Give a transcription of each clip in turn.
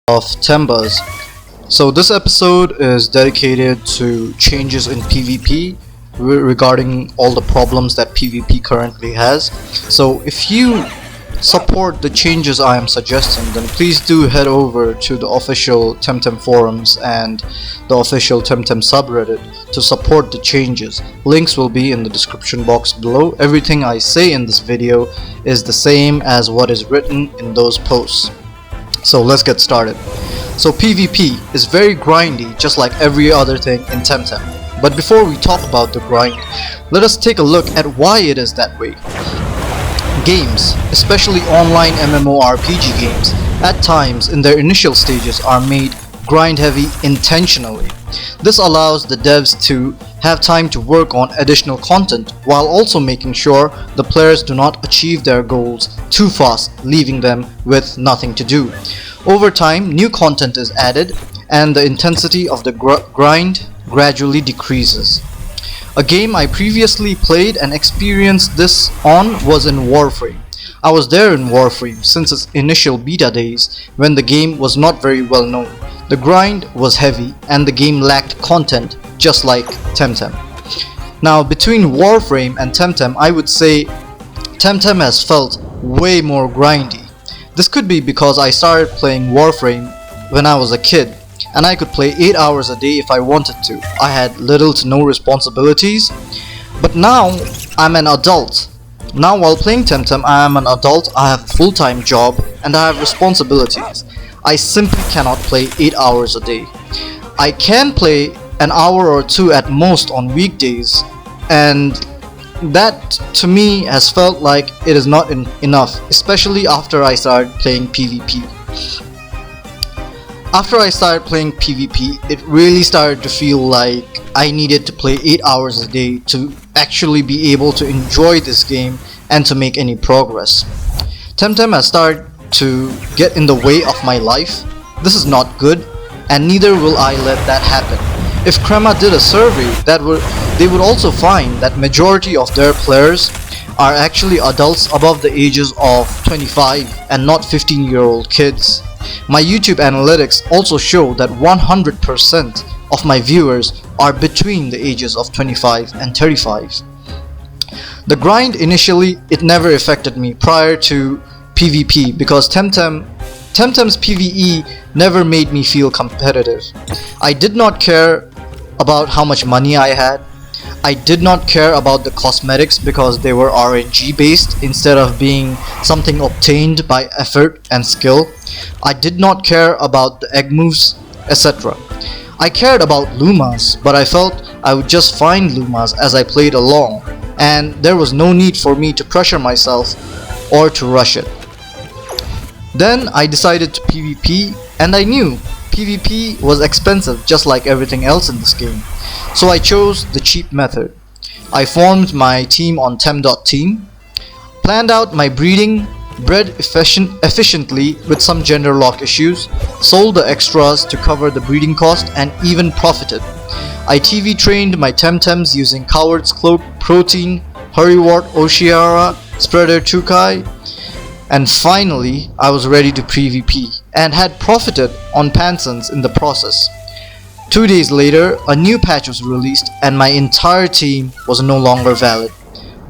of TemBuzz. So this episode is dedicated to changes in PvP regarding all the problems that PvP currently has. So if you support the changes I am suggesting, then please do head over to the official Temtem forums and the official Temtem subreddit to support the changes. Links will be in the description box below. Everything I say in this video is the same as what is written in those posts. So let's get started. So PvP is very grindy, just like every other thing in Temtem. But before we talk about the grind, let us take a look at why it is that way. Games, especially online MMORPG games, at times in their initial stages are made grind heavy intentionally. This allows the devs to have time to work on additional content while also making sure the players do not achieve their goals too fast, leaving them with nothing to do. Over time, new content is added and the intensity of the grind gradually decreases. A game I previously played and experienced this on was in Warframe. I was there in Warframe since its initial beta days when the game was not very well known. The grind was heavy and the game lacked content, just like Temtem. Now between Warframe and Temtem, I would say Temtem has felt way more grindy. This could be because I started playing Warframe when I was a kid, and I could play 8 hours a day if I wanted to. I had little to no responsibilities. But now I'm an adult. Now while playing Temtem, I am an adult, I have a full-time job, and I have responsibilities. I simply cannot play 8 hours a day. I can play an hour or two at most on weekdays, and that to me has felt like it is not enough, especially after I started playing PvP. After I started playing PvP, it really started to feel like I needed to play 8 hours a day to actually be able to enjoy this game and to make any progress. Temtem has started to get in the way of my life. This is not good, and neither will I let that happen. If Crema did a survey, they would also find that majority of their players are actually adults above the ages of 25 and not 15-year-old kids. My YouTube analytics also show that 100% of my viewers are between the ages of 25 and 35. The grind initially, it never affected me prior to PvP because Temtem's PvE never made me feel competitive. I did not care about how much money I had. I did not care about the cosmetics because they were RNG based instead of being something obtained by effort and skill. I did not care about the egg moves, etc. I cared about Lumas, but I felt I would just find Lumas as I played along, and there was no need for me to pressure myself or to rush it. Then I decided to PvP, and I knew PvP was expensive just like everything else in this game. So I chose the cheap method. I formed my team on Tem.team, planned out my breeding, bred efficiently with some gender lock issues, sold the extras to cover the breeding cost, and even profited. I TV trained my Temtems using Coward's Cloak, Protein, Hurrywart, Oshiara, Spreader Tukai, and finally I was ready to PvP and had profited on Pansons in the process. 2 days later, a new patch was released and my entire team was no longer valid.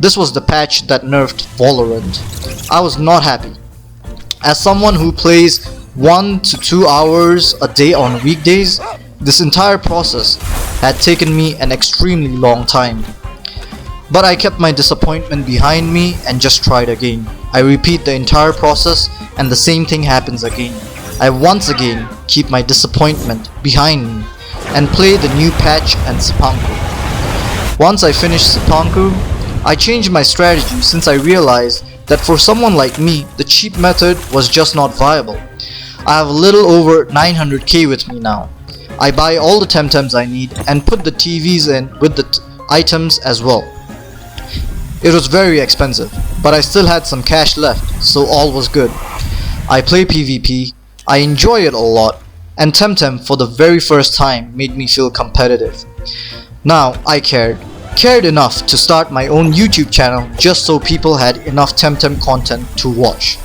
This was the patch that nerfed Valorant. I was not happy. As someone who plays 1 to 2 hours a day on weekdays, this entire process had taken me an extremely long time. But I kept my disappointment behind me and just tried again. I repeat the entire process and the same thing happens again. I once again keep my disappointment behind me and play the new patch and Sipanku. Once I finished Sipanku, I changed my strategy since I realized that for someone like me, the cheap method was just not viable. I have a little over 900k with me now. I buy all the Temtems I need and put the TVs in with the items as well. It was very expensive, but I still had some cash left, so all was good. I play PvP, I enjoy it a lot, and Temtem for the very first time made me feel competitive. Now I cared enough to start my own YouTube channel just so people had enough Temtem content to watch.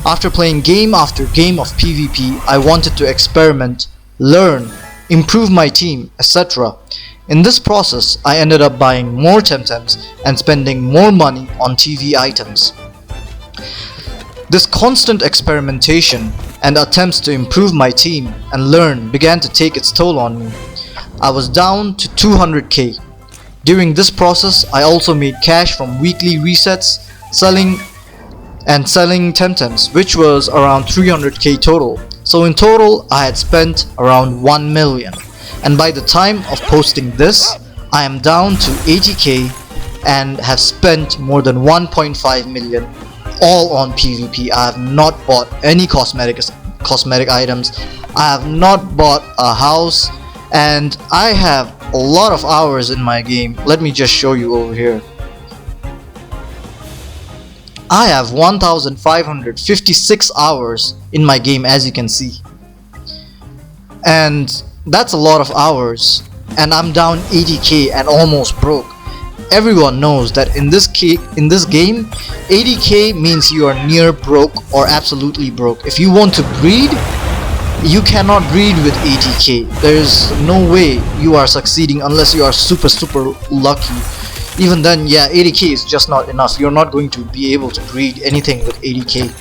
After playing game after game of PvP, I wanted to experiment, learn, improve my team, etc. In this process, I ended up buying more Temtems and spending more money on TV items. This constant experimentation and attempts to improve my team and learn began to take its toll on me. I was down to 200k. During this process, I also made cash from weekly resets, selling Temtems, which was around 300k total. So in total, I had spent around 1 million. And by the time of posting this, I am down to 80k and have spent more than 1.5 million all on PvP. I have not bought any cosmetic items. I have not bought a house, and I have a lot of hours in my game. Let me just show you over here. I have 1556 hours in my game, as you can see, and that's a lot of hours, and I'm down 80k and almost broke. Everyone knows that in this game 80k means you are near broke or absolutely broke. If you want to breed, you cannot breed with 80k. There's no way you are succeeding unless you are super lucky. Even then, yeah, 80k is just not enough. You're not going to be able to breed anything with 80k.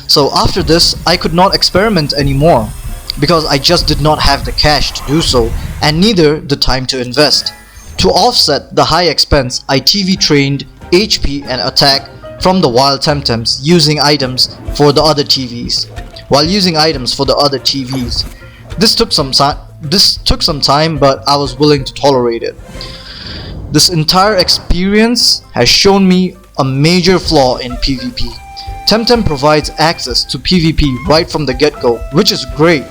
So after this, I could not experiment anymore because I just did not have the cash to do so, and neither the time to invest. To offset the high expense, I TV trained HP and attack from the wild Temtems using items for the other TVs. This took some time, but I was willing to tolerate it. This entire experience has shown me a major flaw in PvP. Temtem provides access to PvP right from the get-go, which is great.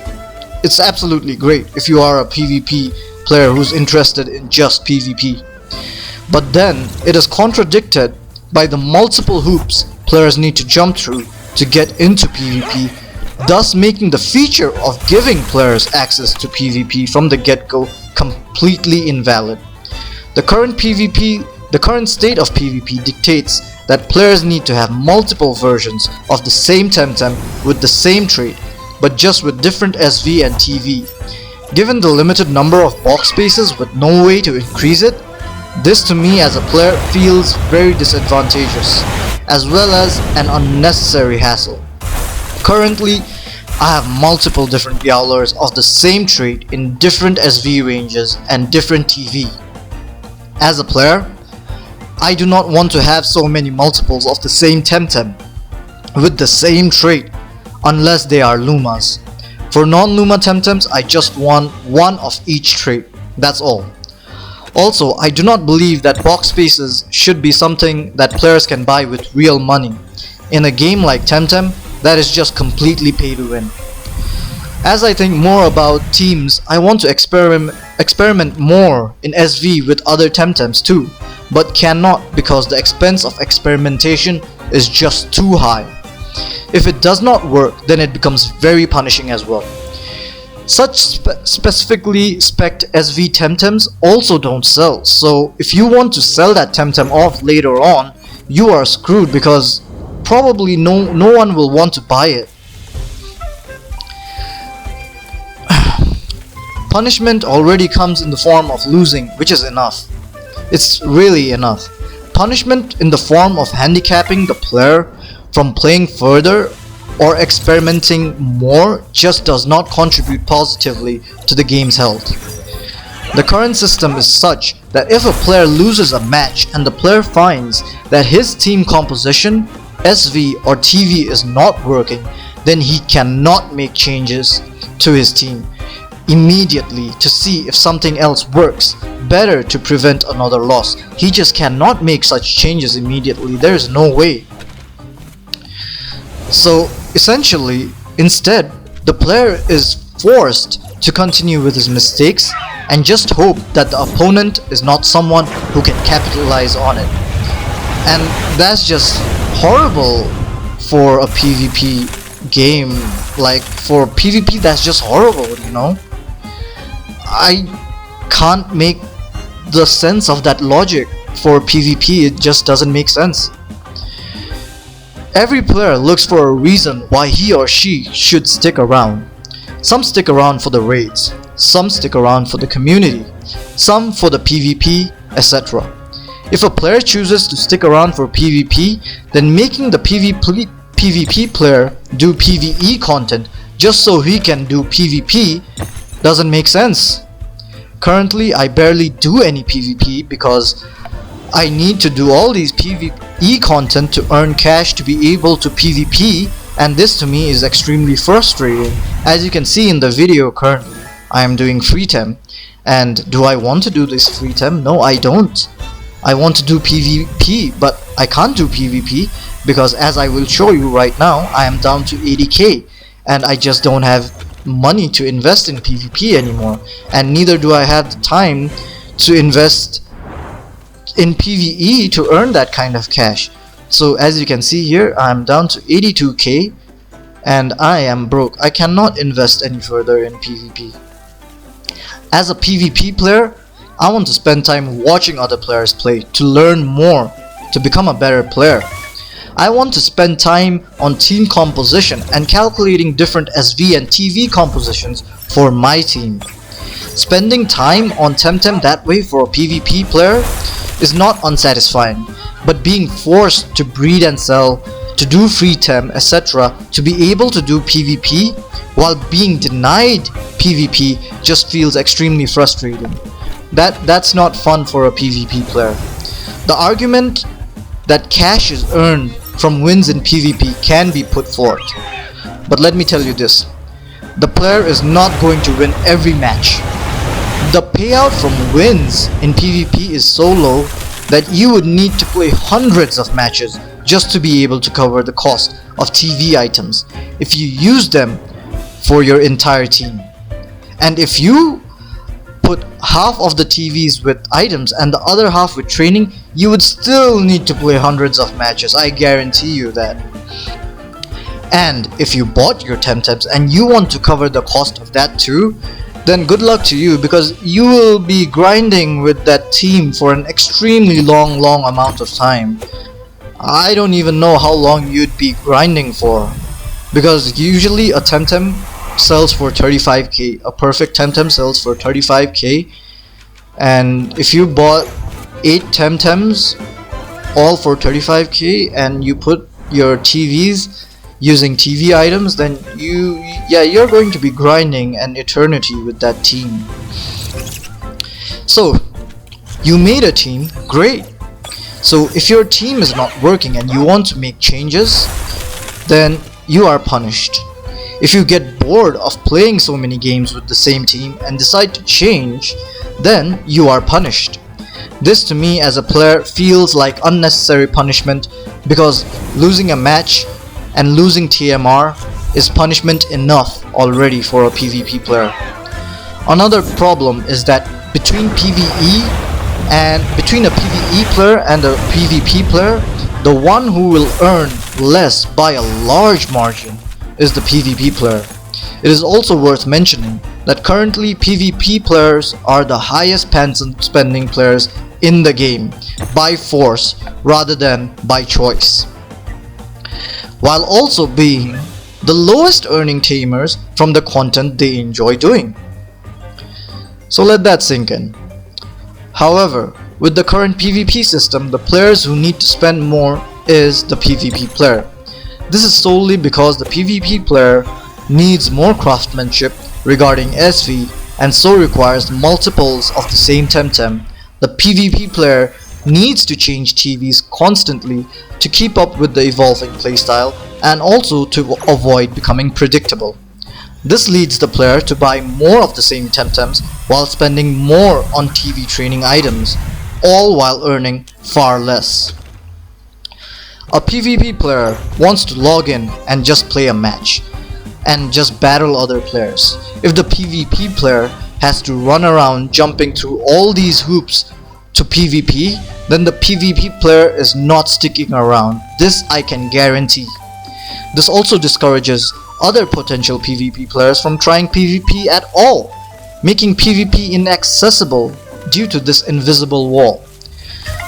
It's absolutely great if you are a PvP player who's interested in just PvP. But then it is contradicted by the multiple hoops players need to jump through to get into PvP, thus making the feature of giving players access to PvP from the get-go completely invalid. The current state of PvP dictates that players need to have multiple versions of the same Temtem with the same trait, but just with different SV and TV. Given the limited number of box spaces with no way to increase it, this to me as a player feels very disadvantageous, as well as an unnecessary hassle. Currently, I have multiple different Yowlers of the same trait in different SV ranges and different TV. As a player, I do not want to have so many multiples of the same Temtem with the same trait unless they are Lumas. For non-Luma Temtems, I just want one of each trait, that's all. Also, I do not believe that box spaces should be something that players can buy with real money. In a game like Temtem, that is just completely pay to win. As I think more about teams, I want to experiment more in SV with other Temtems too, but cannot because the expense of experimentation is just too high. If it does not work, then it becomes very punishing as well. Such specifically spec'd SV Temtems also don't sell, so if you want to sell that Temtem off later on, you are screwed because probably no one will want to buy it. Punishment already comes in the form of losing, which is enough. It's really enough. Punishment in the form of handicapping the player from playing further or experimenting more just does not contribute positively to the game's health. The current system is such that if a player loses a match and the player finds that his team composition, SV or TV is not working, then he cannot make changes to his team immediately to see if something else works better to prevent another loss. He just cannot make such changes immediately. There is no way. So essentially, instead, the player is forced to continue with his mistakes and just hope that the opponent is not someone who can capitalize on it. And that's just horrible for a PvP game. Like, for PvP, that's just horrible, you know? I can't make the sense of that logic. For PvP, it just doesn't make sense. Every player looks for a reason why he or she should stick around. Some stick around for the raids, some stick around for the community, some for the PvP, etc. If a player chooses to stick around for PvP, then making the PvP player do PvE content just so he can do PvP doesn't make sense. Currently, I barely do any PvP because I need to do all these PvE content to earn cash to be able to PvP, and this to me is extremely frustrating. As you can see in the video currently, I am doing free tem, and do I want to do this free tem? No, I don't. I want to do PvP, but I can't do PvP because, as I will show you right now, I am down to 80k and I just don't have money to invest in PvP anymore, and neither do I have the time to invest in PvE to earn that kind of cash. So as you can see here, I am down to 82k and I am broke. I cannot invest any further in PvP. As a PvP player, I want to spend time watching other players play to learn more, to become a better player. I want to spend time on team composition and calculating different SV and TV compositions for my team. Spending time on Temtem that way for a PvP player is not unsatisfying, but being forced to breed and sell, to do free tem, etc., to be able to do PvP while being denied PvP just feels extremely frustrating. That's not fun for a PvP player. The argument that cash is earned from wins in PvP can be put forth, but let me tell you this: the player is not going to win every match. The payout from wins in PvP is so low that you would need to play hundreds of matches just to be able to cover the cost of TV items if you use them for your entire team. And if you put half of the TVs with items and the other half with training, you would still need to play hundreds of matches, I guarantee you that. And if you bought your Temtems and you want to cover the cost of that too, then good luck to you, because you will be grinding with that team for an extremely long amount of time. I don't even know how long you'd be grinding for, because usually a Temtem sells for 35k. A perfect Temtem sells for 35k, and if you bought 8 Temtems all for 35k and you put your TVs using TV items, then you're going to be grinding an eternity with that team. So you made a team, great. So if your team is not working and you want to make changes, then you are punished. If you get bored of playing so many games with the same team and decide to change, then you are punished. This to me as a player feels like unnecessary punishment, because losing a match and losing TMR is punishment enough already for a PvP player. Another problem is that between a PvE player and a PvP player, the one who will earn less by a large margin is the PvP player. It is also worth mentioning that currently PvP players are the highest Panson spending players in the game by force rather than by choice, while also being the lowest earning tamers from the content they enjoy doing. So let that sink in. However, with the current PvP system, the players who need to spend more is the PvP player. This is solely because the PvP player needs more craftsmanship regarding SV and so requires multiples of the same Temtem. The PvP player needs to change TVs constantly to keep up with the evolving playstyle and also to avoid becoming predictable. This leads the player to buy more of the same Temtems while spending more on TV training items, all while earning far less. A PvP player wants to log in and just play a match and just battle other players. If the PvP player has to run around jumping through all these hoops to PvP, then the PvP player is not sticking around. This I can guarantee. This also discourages other potential PvP players from trying PvP at all, making PvP inaccessible due to this invisible wall.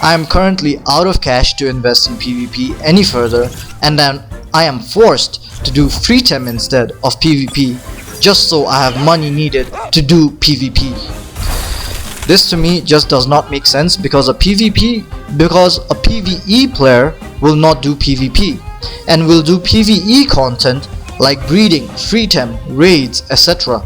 I am currently out of cash to invest in PvP any further, and then I am forced to do free Tem instead of PvP just so I have money needed to do PvP. This to me just does not make sense because a PvE player will not do PvP and will do PvE content like breeding, free Tem, raids, etc.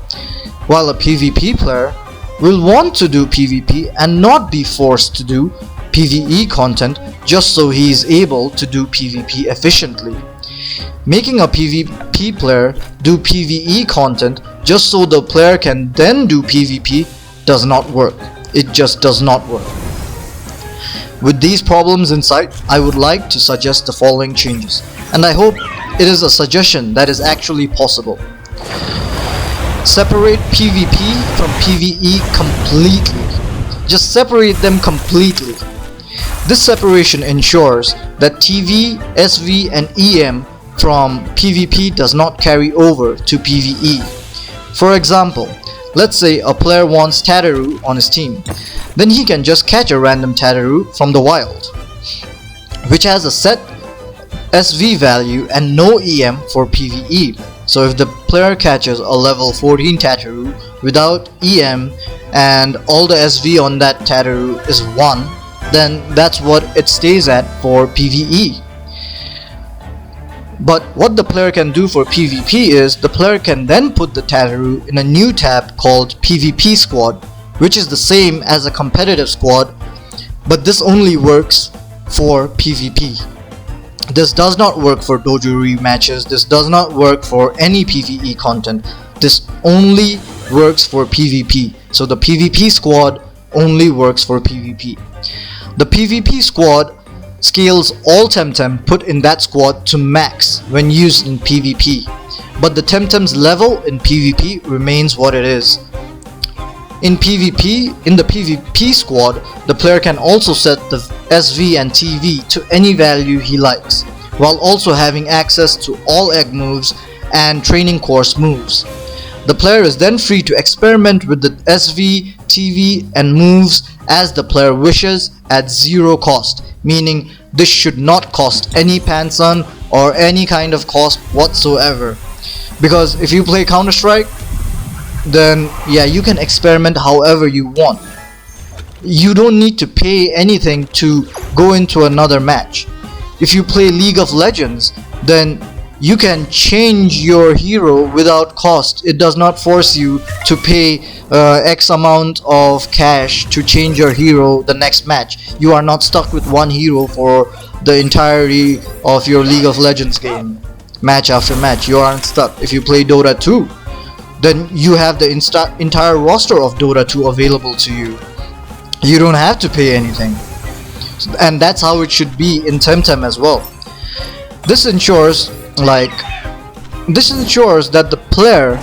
While a PvP player will want to do PvP and not be forced to do PvE content just so he is able to do PvP efficiently. Making a PvP player do PvE content just so the player can then do PvP does not work. It just does not work. With these problems in sight, I would like to suggest the following changes, and I hope it is a suggestion that is actually possible. Separate PvP from PvE completely. Just separate them completely. This separation ensures that TV, SV and EM from PvP does not carry over to PvE. For example, let's say a player wants Tataru on his team, then he can just catch a random Tataru from the wild, which has a set SV value and no EM for PvE. So if the player catches a level 14 Tataru without EM and all the SV on that Tataru is 1, then that's what it stays at for PvE. But what the player can do for PvP is the player can then put the Tataru in a new tab called PvP squad, which is the same as a competitive squad, but this only works for PvP. This does not work for dojo rematches, this does not work for any PvE content, this only works for PvP. So the PvP squad only works for PvP. The PvP squad scales all Temtem put in that squad to max when used in PvP, but the Temtem's level in PvP remains what it is. In the PvP squad, the player can also set the SV and TV to any value he likes, while also having access to all egg moves and training course moves. The player is then free to experiment with the SV, TV and moves as the player wishes at zero cost, meaning this should not cost any Pansun or any kind of cost whatsoever. Because if you play Counter-Strike, then yeah, you can experiment however you want. You don't need to pay anything to go into another match. If you play League of Legends, then you can change your hero without cost. It does not force you to pay X amount of cash to change your hero the next match. You are not stuck with one hero for the entirety of your League of Legends game, match after match. You aren't stuck. If you play Dota 2, then you have the entire roster of Dota 2 available to you. You don't have to pay anything. And that's how it should be in Temtem as well. This ensures that the player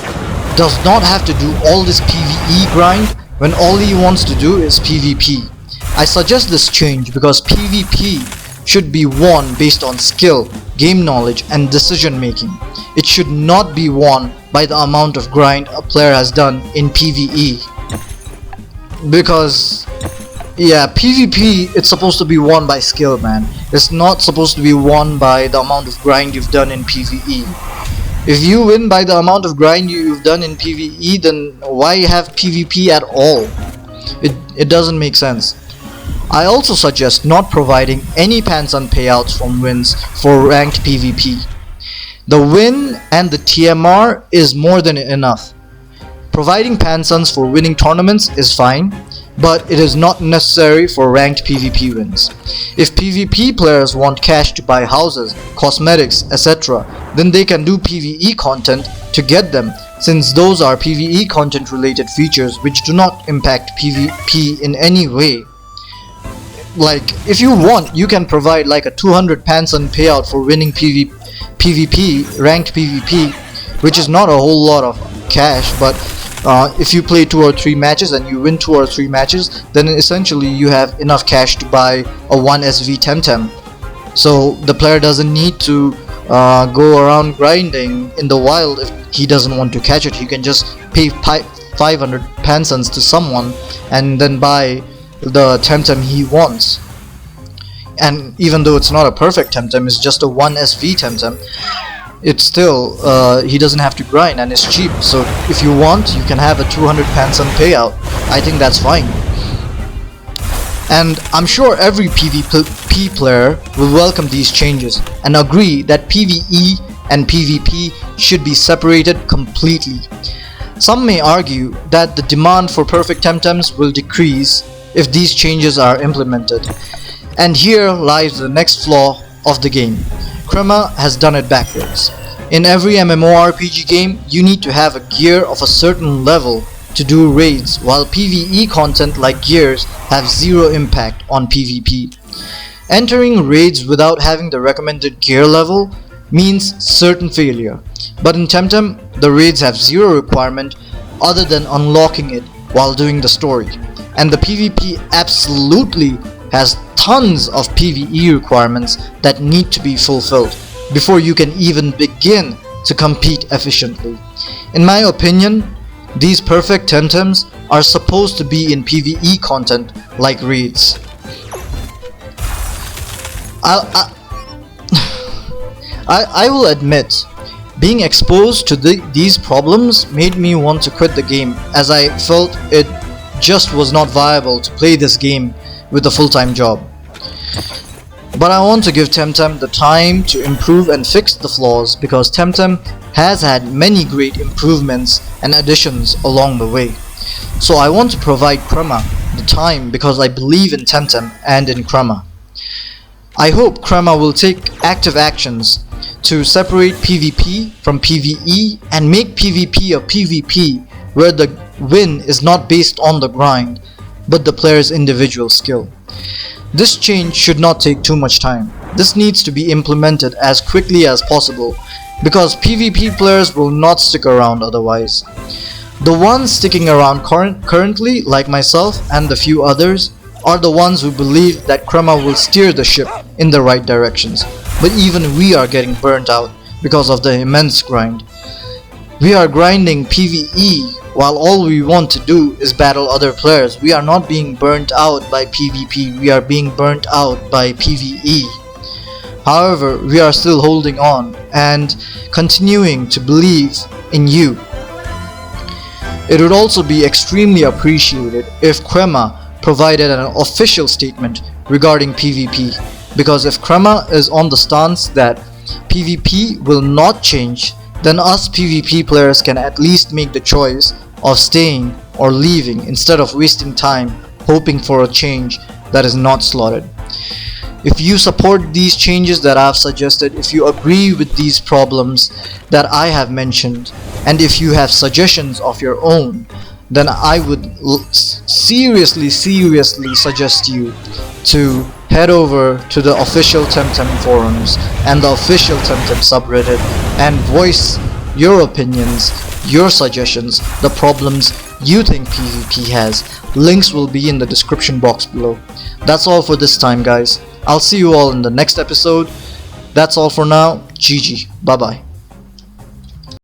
does not have to do all this PvE grind when all he wants to do is PvP. I suggest this change because PvP should be won based on skill, game knowledge and decision making. It should not be won by the amount of grind a player has done in PvE. Because yeah, PvP, it's supposed to be won by skill, man. It's not supposed to be won by the amount of grind you've done in PvE. If you win by the amount of grind you've done in PvE, then why have PvP at all? It doesn't make sense. I also suggest not providing any Pansun payouts from wins for ranked PvP. The win and the TMR is more than enough. Providing Pansuns for winning tournaments is fine, but it is not necessary for ranked PvP wins. If PvP players want cash to buy houses, cosmetics, etc., then they can do PvE content to get them, since those are PvE content related features which do not impact PvP in any way. Like, if you want, you can provide like a 200 Pansun payout for winning PvP, ranked PvP, which is not a whole lot of cash, but if you play 2 or 3 matches and you win 2 or 3 matches, then essentially you have enough cash to buy a 1 SV Temtem. So the player doesn't need to go around grinding in the wild if he doesn't want to catch it. He can just pay 500 Pansuns to someone and then buy the Temtem he wants. and even though it's not a perfect Temtem, it's just a 1SV Temtem, it's still, he doesn't have to grind and it's cheap. So if you want, you can have a 200 Panson payout. I think that's fine. And I'm sure every PvP player will welcome these changes and agree that PvE and PvP should be separated completely. Some may argue that the demand for perfect Temtems will decrease if these changes are implemented. And here lies the next flaw of the game. Crema has done it backwards. In every MMORPG game, you need to have a gear of a certain level to do raids, while PvE content like gears have zero impact on PvP. Entering raids without having the recommended gear level means certain failure, but in Temtem, the raids have zero requirement other than unlocking it while doing the story, and the PvP absolutely has tons of PvE requirements that need to be fulfilled before you can even begin to compete efficiently. In my opinion, these perfect Temtems are supposed to be in PvE content like raids. I will admit, being exposed to these problems made me want to quit the game, as I felt it just was not viable to play this game with a full-time job. But I want to give Temtem the time to improve and fix the flaws, because Temtem has had many great improvements and additions along the way. So I want to provide Crema the time because I believe in Temtem and in Crema. I hope Crema will take active actions to separate PvP from PvE and make PvP a PvP where the win is not based on the grind but the player's individual skill. This change should not take too much time. This needs to be implemented as quickly as possible because PvP players will not stick around otherwise. The ones sticking around currently, like myself and the few others, are the ones who believe that Crema will steer the ship in the right directions. But even we are getting burnt out because of the immense grind. We are grinding PvE while all we want to do is battle other players. We are not being burnt out by PvP, we are being burnt out by PvE. However, we are still holding on and continuing to believe in you. It would also be extremely appreciated if Crema provided an official statement regarding PvP, because if Crema is on the stance that PvP will not change, then us PvP players can at least make the choice of staying or leaving instead of wasting time hoping for a change that is not slotted. If you support these changes that I have suggested, if you agree with these problems that I have mentioned, and if you have suggestions of your own, then I would seriously suggest you to head over to the official Temtem forums and the official Temtem subreddit and voice your opinions, your suggestions, the problems you think PvP has. Links will be in the description box below. That's all for this time, guys. I'll see you all in the next episode. That's all for now. GG. Bye bye.